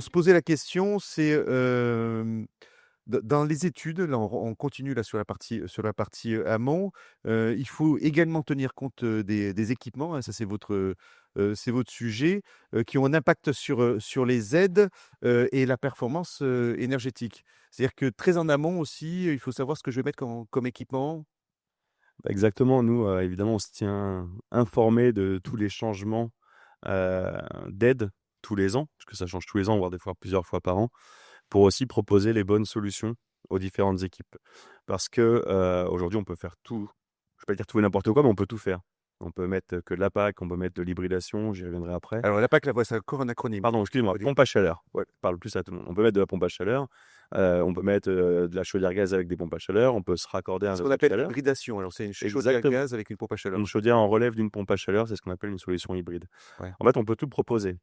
se posait la question, c'est, dans les études, là, on continue là sur la partie, amont, il faut également tenir compte, des équipements, hein, ça c'est votre sujet, qui ont un impact sur les aides, et la performance, énergétique. C'est-à-dire que très en amont aussi, il faut savoir ce que je vais mettre comme équipement. Exactement, nous, évidemment, on se tient informé de tous les changements, heu, d'aide tous les ans, parce que ça change tous les ans, voire des fois plusieurs fois par an, pour aussi proposer les bonnes solutions aux différentes équipes. Parce que, aujourd'hui, on peut faire tout, je vais pas dire tout et n'importe quoi, mais on peut tout faire. On peut mettre que de la PAC, on peut mettre de l'hybridation, j'y reviendrai après. Alors la PAC, la voix, c'est encore un acronyme. Pardon, excuse-moi, pompe à chaleur. Ouais, je parle plus à tout le monde. On peut mettre de la pompe à chaleur, on peut mettre, de la chaudière gaz avec des pompes à chaleur, on peut se raccorder à un C'est ce qu'on réseau de appelle chaleur. l'hybridation. Alors c'est une chaudière à Exactement. gaz avec une pompe à Une chaleur. chaudière en relève d'une pompe à chaleur, c'est ce qu'on appelle une solution hybride. Ouais. En fait, on peut tout proposer.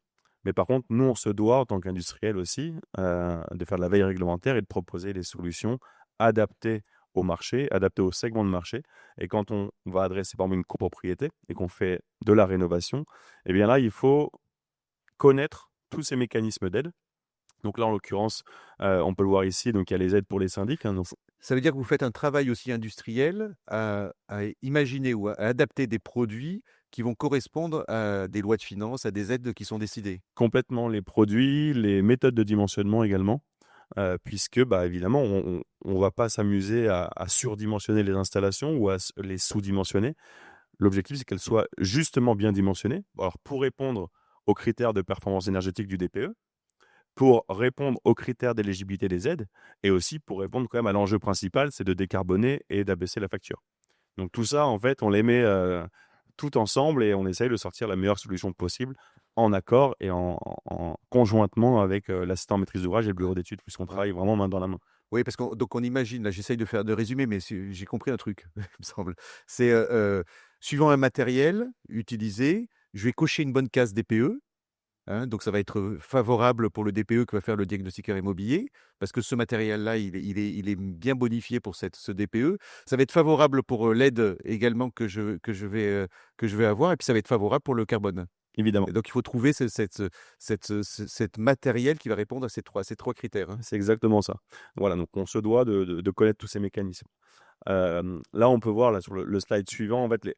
Mais par contre, nous, on se doit, en tant qu'industriel aussi, de faire de la veille réglementaire et de proposer des solutions adaptées au marché, adaptées au segment de marché. Et quand on va adresser, par exemple, une copropriété et qu'on fait de la rénovation, eh bien là, il faut connaître tous ces mécanismes d'aide. Donc là, en l'occurrence, on peut le voir ici, donc il y a les aides pour les syndics, hein, donc Ça veut dire que vous faites un travail aussi industriel à imaginer ou à adapter des produits qui vont correspondre à des lois de finances, à des aides qui sont décidées? complètement les produits, les méthodes de dimensionnement également. Puisque, bah, évidemment, on va pas s'amuser à surdimensionner les installations ou à les sous-dimensionner. L'objectif, c'est qu'elles soient justement bien dimensionnées. Alors, pour répondre aux critères de performance énergétique du DPE, pour répondre aux critères d'éligibilité des aides et aussi pour répondre quand même à l'enjeu principal, c'est de décarboner et d'abaisser la facture. Donc tout ça, en fait, on les met, tout ensemble et on essaye de sortir la meilleure solution possible en accord et en conjointement avec, l'assistant maîtrise d'ouvrage et le bureau d'études, puisqu'on Ouais. travaille vraiment main dans la main. Oui, parce qu'on donc on imagine, là j'essaye de résumer, mais j'ai compris un truc, il me semble. C'est, suivant un matériel utilisé, je vais cocher une bonne case DPE. Hein, donc ça va être, favorable pour le DPE qui va faire le diagnostiqueur immobilier, parce que ce matériel-là, il est bien bonifié pour ce DPE. Ça va être favorable pour, l'aide également que je vais avoir et puis ça va être favorable pour le carbone. Évidemment, Et donc il faut trouver cette matériel qui va répondre à ces trois critères, hein. c'est exactement ça. Voilà, donc on se doit de connaître tous ces mécanismes. Là, on peut voir là sur le slide suivant, en fait,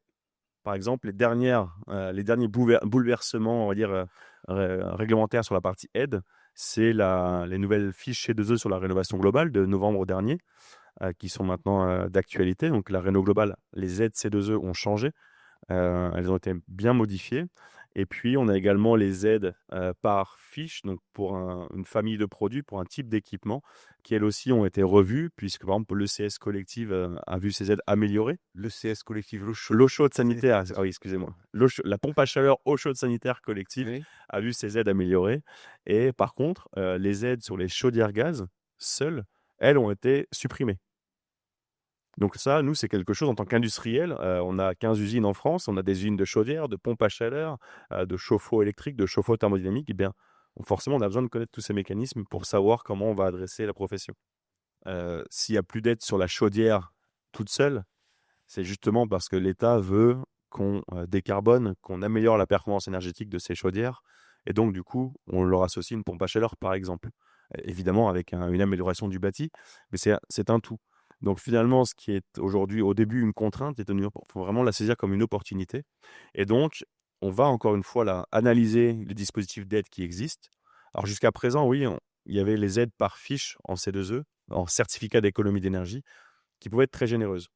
par exemple, les derniers bouleversements, on va dire, réglementaires sur la partie aide, c'est les nouvelles fiches C2E sur la rénovation globale de novembre dernier, qui sont maintenant, d'actualité. Donc la réno globale, les aides C2E ont changé, elles ont été bien modifiées et puis on a également les aides, par fiche, donc pour une famille de produits, pour un type d'équipement qui elles aussi ont été revues puisque par exemple l'ECS Collective, a vu ses aides améliorées. L'ECS collectif, l'eau chaude L'eau chaude sanitaire, sanitaire, c'est ah ça? oui, excusez-moi. La pompe à chaleur eau chaude sanitaire collective Oui. a vu ses aides améliorées et par contre, les aides sur les chaudières gaz, seules, elles ont été supprimées. Donc ça, nous, c'est quelque chose en tant qu'industriel, on a 15 usines en France, on a des usines de chaudières, de pompes à chaleur, de chauffe-eau électriques, de chauffe-eau thermodynamique et bien, forcément, on a besoin de connaître tous ces mécanismes pour savoir comment on va adresser la profession. S'il y a plus d'aide sur la chaudière toute seule, c'est justement parce que l'État veut qu'on, décarbone, qu'on améliore la performance énergétique de ces chaudières et donc du coup, on leur associe une pompe à chaleur, par exemple. Évidemment avec une amélioration du bâti, mais c'est un tout. Donc finalement, ce qui est aujourd'hui, au début, une contrainte est faut vraiment la saisir comme une opportunité et donc on va encore une fois là, analyser les dispositifs d'aide qui existent. Alors jusqu'à présent, oui, il y avait les aides par fiche en C2E, en certificat d'économie d'énergie, qui pouvaient être très généreuses.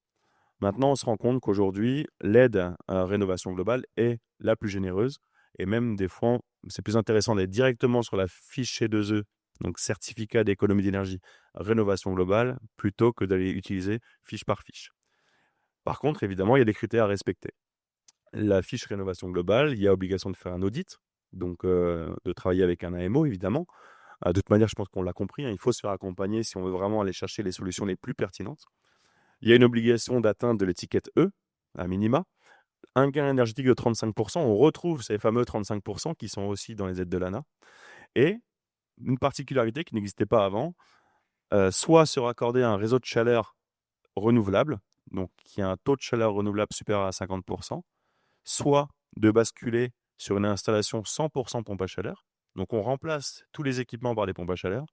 Maintenant, on se rend compte qu'aujourd'hui, l'aide à rénovation globale est la plus généreuse et même des fois, c'est plus intéressant d'être directement sur la fiche C2E, donc certificat d'économie d'énergie, rénovation globale, plutôt que d'aller utiliser fiche par fiche. Par contre, évidemment, il y a des critères à respecter. La fiche rénovation globale, il y a obligation de faire un audit, donc de travailler avec un AMO, évidemment. De toute manière, je pense qu'on l'a compris, hein, il faut se faire accompagner si on veut vraiment aller chercher les solutions les plus pertinentes. Il y a une obligation d'atteinte de l'étiquette E, à minima. Un gain énergétique de 35%, on retrouve ces fameux 35% qui sont aussi dans les aides de l'ANA. Et une particularité qui n'existait pas avant, soit se raccorder à un réseau de chaleur renouvelable, donc qui a un taux de chaleur renouvelable supérieur à 50%, soit de basculer sur une installation 100% pompe à chaleur. Donc on remplace tous les équipements par des pompes à chaleur.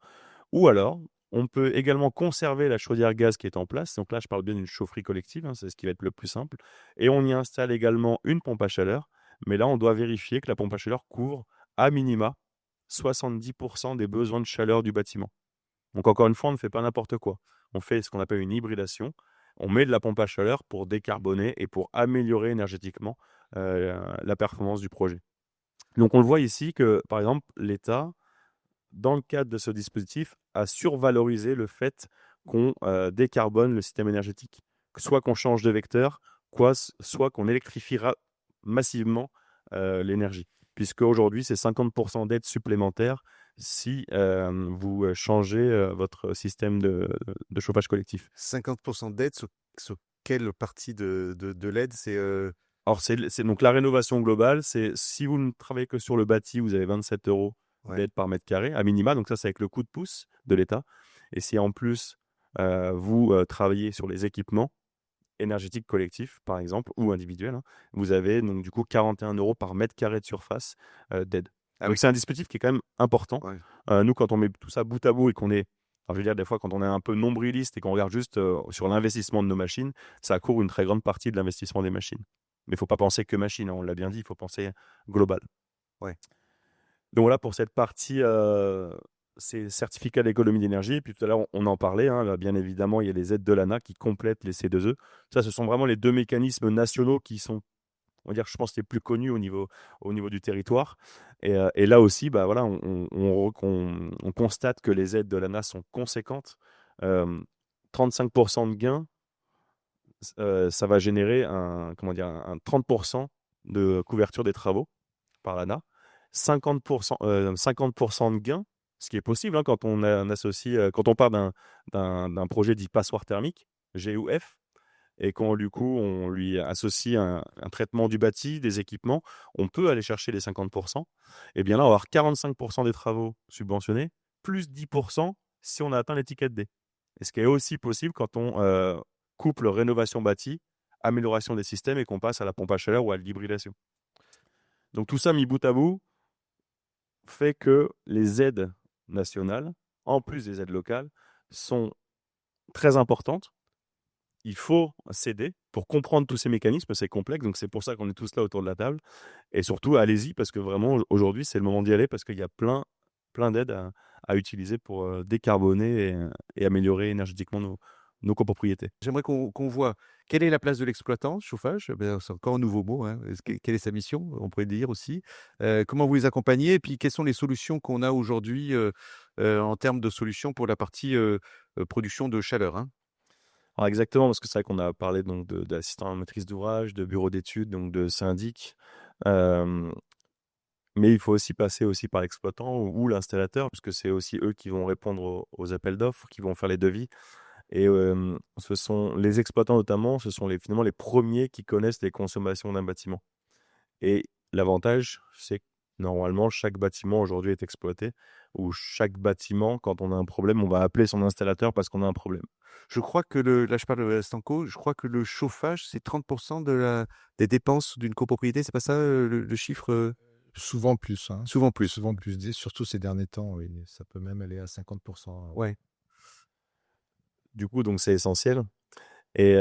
Ou alors, on peut également conserver la chaudière gaz qui est en place. Donc là, je parle bien d'une chaufferie collective, c'est ce qui va être le plus simple. Et on y installe également une pompe à chaleur. Mais là, on doit vérifier que la pompe à chaleur couvre à minima 70% des besoins de chaleur du bâtiment. Donc encore une fois, on ne fait pas n'importe quoi. On fait ce qu'on appelle une hybridation. On met de la pompe à chaleur pour décarboner et pour améliorer énergétiquement la performance du projet. Donc on le voit ici que, par exemple, l'État, dans le cadre de ce dispositif, a survalorisé le fait qu'on décarbone le système énergétique. Soit qu'on change de vecteur, soit qu'on électrifiera massivement l'énergie. Puisque aujourd'hui, c'est 50% d'aide supplémentaire si vous changez votre système de chauffage collectif. 50% d'aide sur quelle partie de l'aide? Alors, c'est donc la rénovation globale, c'est si vous ne travaillez que sur le bâti, vous avez 27 € Ouais. d'aide par mètre carré, à minima. Donc ça, c'est avec le coup de pouce de l'État. Et si en plus, vous travaillez sur les équipements énergétiques collectifs, par exemple, ou individuels, vous avez donc du coup 41 € par mètre carré de surface d'aide. Ah Donc oui. c'est un dispositif qui est quand même important. Ouais. Nous, quand on met tout ça bout à bout et qu'on est, alors je veux dire, des fois, quand on est un peu nombriliste et qu'on regarde juste sur l'investissement de nos machines, ça couvre une très grande partie de l'investissement des machines. Mais il ne faut pas penser que machine, on l'a bien dit, il faut penser global. Ouais. Donc voilà pour cette partie, ces certificats d'économie d'énergie. Puis tout à l'heure, on en parlait, là, bien évidemment, il y a les aides de l'ANA qui complètent les C2E. Ça, ce sont vraiment les deux mécanismes nationaux qui sont, on va dire, je pense, les plus connus au niveau du territoire. Et là aussi, bah, voilà, on constate que les aides de l'ANA sont conséquentes. 35% de gains, ça va générer un 30% de couverture des travaux par l'ANA. 50% de gains, ce qui est possible quand on associe, quand on part d'un projet dit passoire thermique, G ou F, et qu'on du coup on lui associe un traitement du bâti, des équipements, on peut aller chercher les 50%. Et bien là, on va avoir 45% des travaux subventionnés, plus 10% si on a atteint l'étiquette D. Et ce qui est aussi possible quand on couple rénovation bâti, amélioration des systèmes et qu'on passe à la pompe à chaleur ou à l'hybridation. Donc tout ça mis bout à bout fait que les aides nationales, en plus des aides locales, sont très importantes. Il faut s'aider pour comprendre tous ces mécanismes, c'est complexe, donc c'est pour ça qu'on est tous là autour de la table. Et surtout, allez-y, parce que vraiment, aujourd'hui, c'est le moment d'y aller, parce qu'il y a plein d'aides à utiliser pour décarboner et améliorer énergétiquement nos copropriétés. J'aimerais qu'on voit quelle est la place de l'exploitant, chauffage, c'est encore un nouveau mot, quelle est sa mission, on pourrait dire aussi. Comment vous les accompagnez et puis quelles sont les solutions qu'on a aujourd'hui, en termes de solutions pour la partie, production de chaleur, hein? Alors exactement, parce que c'est vrai qu'on a parlé donc d'assistants à maîtrise d'ouvrage, de bureau d'études, donc de syndic. Mais il faut aussi passer aussi par l'exploitant ou l'installateur, puisque c'est aussi eux qui vont répondre aux appels d'offres, qui vont faire les devis. Et ce sont les exploitants notamment, ce sont finalement les premiers qui connaissent les consommations d'un bâtiment. Et l'avantage, c'est que normalement, chaque bâtiment aujourd'hui est exploité, ou chaque bâtiment, quand on a un problème, on va appeler son installateur parce qu'on a un problème. Je crois que là je parle de Estanco, je crois que le chauffage, c'est 30% des dépenses d'une copropriété, c'est pas ça, le chiffre, Souvent plus, Souvent plus. Souvent plus, surtout ces derniers temps, oui, ça peut même aller à 50%. Ouais. Du coup, donc c'est essentiel. Et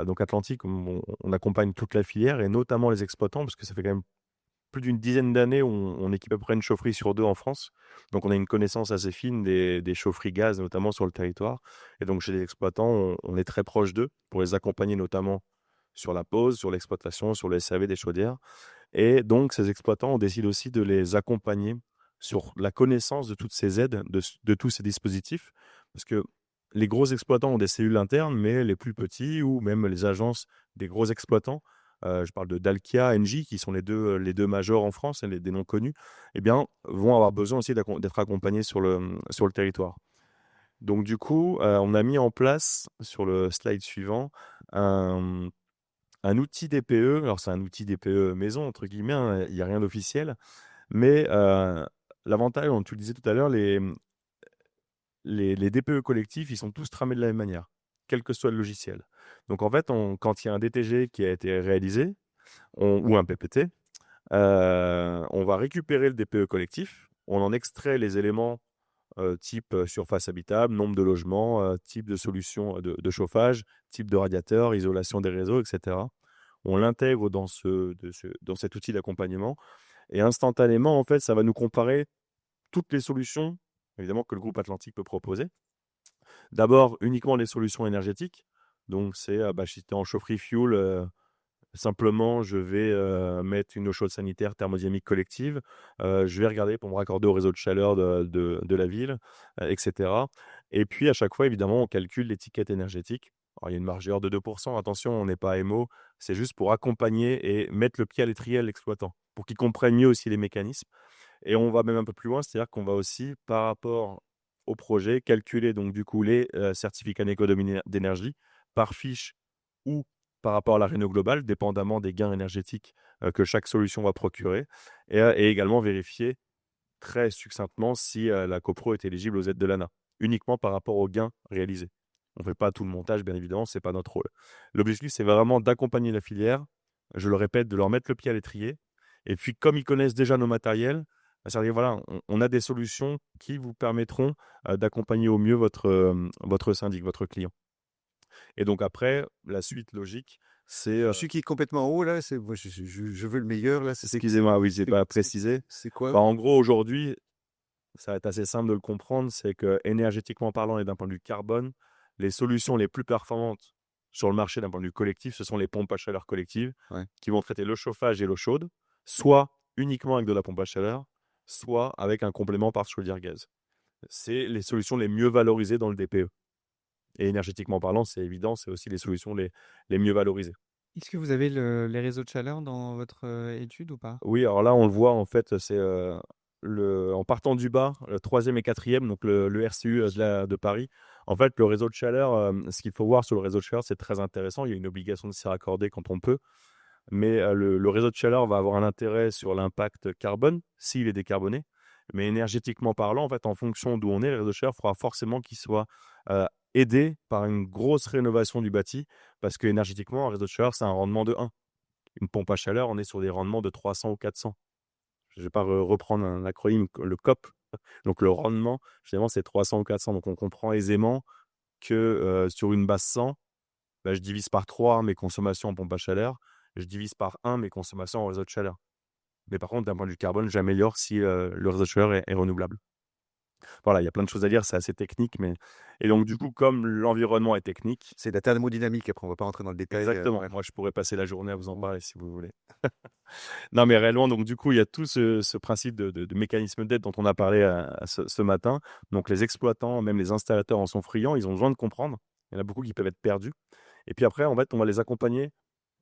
donc Atlantique, on accompagne toute la filière et notamment les exploitants, parce que ça fait quand même plus d'une dizaine d'années où on équipe à peu près une chaufferie sur 2 en France. Donc on a une connaissance assez fine des chaufferies gaz, notamment sur le territoire. Et donc chez les exploitants, on est très proche d'eux pour les accompagner notamment sur la pose, sur l'exploitation, sur le SAV des chaudières. Et donc ces exploitants, on décide aussi de les accompagner sur la connaissance de toutes ces aides, de tous ces dispositifs. Parce que les gros exploitants ont des cellules internes, mais les plus petits ou même les agences des gros exploitants, je parle de Dalkia, Engie, qui sont les deux majors en France, des noms connus, eh bien, vont avoir besoin aussi d'être accompagnés sur le territoire. Donc du coup, on a mis en place, sur le slide suivant, un outil DPE. Alors c'est un outil DPE maison, entre guillemets, il n'y a rien d'officiel, mais l'avantage, tu le disais tout à l'heure, les DPE collectifs, ils sont tous tramés de la même manière, quel que soit le logiciel. Donc en fait, quand il y a un DTG qui a été réalisé, ou un PPT, on va récupérer le DPE collectif on en extrait les éléments type surface habitable, nombre de logements, type de solution de chauffage, type de radiateur, isolation des réseaux, etc. On l'intègre dans cet outil d'accompagnement et instantanément, en fait, ça va nous comparer toutes les solutions, évidemment, que le groupe Atlantique peut proposer. D'abord, uniquement les solutions énergétiques. Donc, c'est si tu es en chaufferie fuel, simplement, je vais mettre une eau chaude sanitaire thermodynamique collective. Je vais regarder pour me raccorder au réseau de chaleur de la ville, etc. Et puis, à chaque fois, évidemment, on calcule l'étiquette énergétique. Alors, il y a une marge d'erreur de 2%. Attention, on n'est pas MO. C'est juste pour accompagner et mettre le pied à l'étrier à l'exploitant, pour qu'il comprenne mieux aussi les mécanismes. Et on va même un peu plus loin, c'est-à-dire qu'on va aussi, par rapport au projet, calculer donc du coup les certificats d'économie d'énergie par fiche ou par rapport à la réno globale, dépendamment des gains énergétiques que chaque solution va procurer, et également vérifier très succinctement si la copro est éligible aux aides de l'ANA, uniquement par rapport aux gains réalisés. On ne fait pas tout le montage, bien évidemment, ce n'est pas notre rôle. L'objectif, c'est vraiment d'accompagner la filière, je le répète, de leur mettre le pied à l'étrier, et puis comme ils connaissent déjà nos matériels, c'est-à-dire voilà, on a des solutions qui vous permettront d'accompagner au mieux votre syndic, votre client. Et donc après, la suite logique, c'est Celui qui est complètement en haut, là, c'est moi, je veux le meilleur, là. excusez-moi, oui, je n'ai pas précisé. C'est quoi? En gros, aujourd'hui, ça va être assez simple de le comprendre, c'est que énergétiquement parlant et d'un point de vue carbone, les solutions les plus performantes sur le marché d'un point de vue collectif, ce sont les pompes à chaleur collectives Ouais. qui vont traiter le chauffage et l'eau chaude, soit uniquement avec de la pompe à chaleur, soit avec un complément par chaudière gaz. C'est les solutions les mieux valorisées dans le DPE. Et énergétiquement parlant, c'est évident, c'est aussi les solutions les mieux valorisées. Est-ce que vous avez les réseaux de chaleur dans votre étude ou pas? Oui, alors là, on le voit, en fait, c'est en partant du bas, le 3e et 4e, donc le RCU de Paris. En fait, le réseau de chaleur, ce qu'il faut voir sur le réseau de chaleur, c'est très intéressant. Il y a une obligation de s'y raccorder quand on peut. Mais le réseau de chaleur va avoir un intérêt sur l'impact carbone, s'il est décarboné. Mais énergétiquement parlant, en fait, en fonction d'où on est, le réseau de chaleur fera forcément qu'il soit aidé par une grosse rénovation du bâti, parce que énergétiquement, un réseau de chaleur, c'est un rendement de 1. Une pompe à chaleur, on est sur des rendements de 300 ou 400. Je ne vais pas reprendre un acronyme, le COP. Donc le rendement, finalement, c'est 300 ou 400. Donc on comprend aisément que sur une base 100, je divise par 3 mes consommations en pompe à chaleur, je divise par 1 mes consommations en réseau de chaleur. Mais par contre, d'un point de vue carbone, j'améliore si le réseau de chaleur est renouvelable. Voilà, il y a plein de choses à dire, c'est assez technique. Et donc, du coup, comme l'environnement est technique. C'est de la thermodynamique, après, on ne va pas rentrer dans le détail. Exactement. Moi, je pourrais passer la journée à vous en parler si vous voulez. Non, mais réellement, donc, du coup, il y a tout ce principe de mécanisme d'aide dont on a parlé ce matin. Donc, les exploitants, même les installateurs en sont friands, ils ont besoin de comprendre. Il y en a beaucoup qui peuvent être perdus. Et puis après, en fait, on va les accompagner,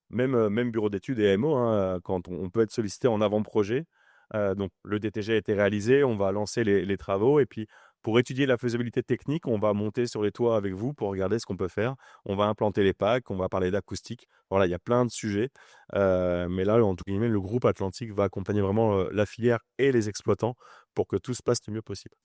même bureau d'études et MO, hein, quand on peut être sollicité en avant-projet. Donc, le DTG a été réalisé, on va lancer les travaux. Et puis, pour étudier la faisabilité technique, on va monter sur les toits avec vous pour regarder ce qu'on peut faire. On va implanter les packs, on va parler d'acoustique. Voilà, il y a plein de sujets. Mais là, en tout cas, le groupe Atlantique va accompagner vraiment la filière et les exploitants pour que tout se passe le mieux possible.